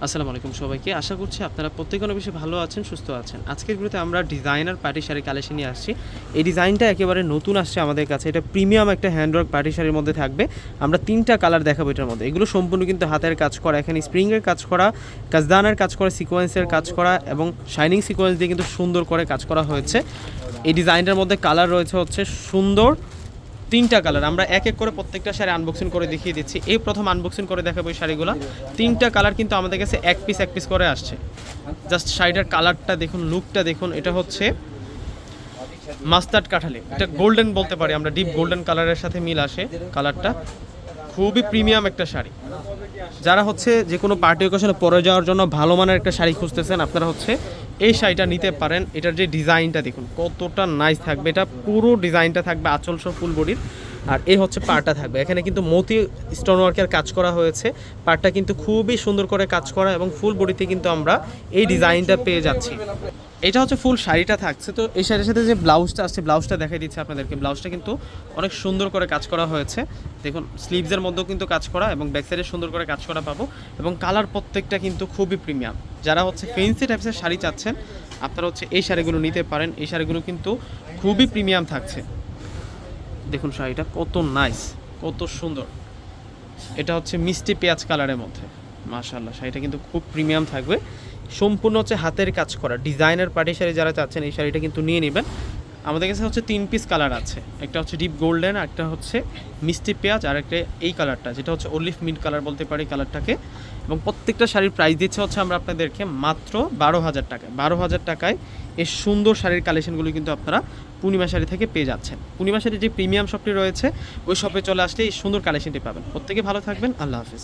আসসালামু আলাইকুম সবাইকে। আশা করছি আপনারা প্রত্যেকে অনেক বেশি ভালো আছেন, সুস্থ আছেন। আজকের ভিডিওতে আমরা ডিজাইনার পার্টি শাড়ি কালেকশন নিয়ে আসছি। এই ডিজাইনটা একেবারে নতুন আসছে আমাদের কাছে। এটা প্রিমিয়াম একটা হ্যান্ডওয়ার্ক পার্টি শাড়ির মধ্যে থাকবে। আমরা 3টা কালার দেখাবো এটার মধ্যে। এগুলো সম্পূর্ণ কিন্তু হাতের কাজ করা, এখানে স্প্রিংয়ের কাজ করা, কাজদানের কাজ করা, সিকোয়েন্সের কাজ করা এবং শাইনিং সিকোয়েন্স দিয়ে কিন্তু সুন্দর করে কাজ করা হয়েছে। এই ডিজাইনটার মধ্যে কালার রয়েছে হচ্ছে সুন্দর 3টা কালার। আমরা এক এক করে প্রত্যেকটা শাড়ি আনবক্সিং করে দেখিয়ে দিচ্ছি। এই প্রথম আনবক্সিং করে দেখাবো এই শাড়িগুলো। 3টা কালার কিন্তু আমাদের কাছে এক পিস করে আসছে। জাস্ট শাড়িটার কালারটা দেখুন, লুকটা দেখুন। এটা হচ্ছে মাস্টার্ড কাঠালি, এটা গোল্ডেন বলতে পারি আমরা, ডিপ গোল্ডেন কালারের সাথে মিল আসে কালারটা। খুবই প্রিমিয়াম একটা শাড়ি। যারা হচ্ছে যে কোনো পার্টি অকেশনে পরে যাওয়ার জন্য ভালো মানের একটা শাড়ি খুঁজতেছেন, আপনারা হচ্ছে এই শাড়িটা নিতে পারেন। এটার যে ডিজাইনটা দেখুন কতটা নাইস থাকবে। এটা পুরো ডিজাইনটা থাকবে আঁচল সহ ফুল বডির। আর এই হচ্ছে পাড়টা থাকবে, এখানে কিন্তু মতি স্টোন ওয়ার্কের কাজ করা হয়েছে। পাড়টা কিন্তু খুবই সুন্দর করে কাজ করা এবং ফুল বডিতে কিন্তু আমরা এই ডিজাইনটা পেয়ে যাচ্ছি। এটা হচ্ছে ফুল শাড়িটা থাকছে। তো এই শাড়ির সাথে যে ব্লাউজটা আসছে, ব্লাউজটা দেখাই দিচ্ছে আপনাদেরকে। ব্লাউজটা কিন্তু অনেক সুন্দর করে কাজ করা হয়েছে। দেখুন স্লিভসের মধ্যেও কিন্তু কাজ করা এবং ব্যাক সাইডে সুন্দর করে কাজ করা পাবো। এবং কালার প্রত্যেকটা কিন্তু খুবই প্রিমিয়াম। যারা হচ্ছে ফেন্সি টাইপসের শাড়ি চাচ্ছেন, আপনারা হচ্ছে এই শাড়িগুলো নিতে পারেন। এই শাড়িগুলো কিন্তু খুবই প্রিমিয়াম থাকছে। দেখুন শাড়িটা কত নাইস, কত সুন্দর। এটা হচ্ছে মিষ্টি পেঁয়াজ কালারের মধ্যে। মাশাআল্লাহ, শাড়িটা কিন্তু খুব প্রিমিয়াম থাকবে। সম্পূর্ণ হচ্ছে হাতের কাজ করা ডিজাইনার পার্টি শাড়ি যারা চাচ্ছেন এই শাড়িটা কিন্তু নিয়ে নেবেন। আমাদের কাছে হচ্ছে 3 পিস কালার আছে। একটা হচ্ছে ডিপ গোল্ডেন, একটা হচ্ছে মিষ্টি পেঁয়াজ, আর একটা এই কালারটা যেটা হচ্ছে অলিভ মিন্ট কালার বলতে পারি কালারটাকে। এবং প্রত্যেকটা শাড়ির প্রাইস দিচ্ছে হচ্ছে আমরা আপনাদেরকে মাত্র 12,000 টাকায়। 12,000 টাকায় এই সুন্দর শাড়ির কালেকশনগুলো কিন্তু আপনারা পূর্ণিমা শাড়ি থেকে পেয়ে যাচ্ছেন। পূর্ণিমা শাড়ির যে প্রিমিয়াম শপটি রয়েছে ওই শপে চলে আসলে এই সুন্দর কালেকশনটি পাবেন। প্রত্যেকে ভালো থাকবেন। আল্লাহ হাফিজ।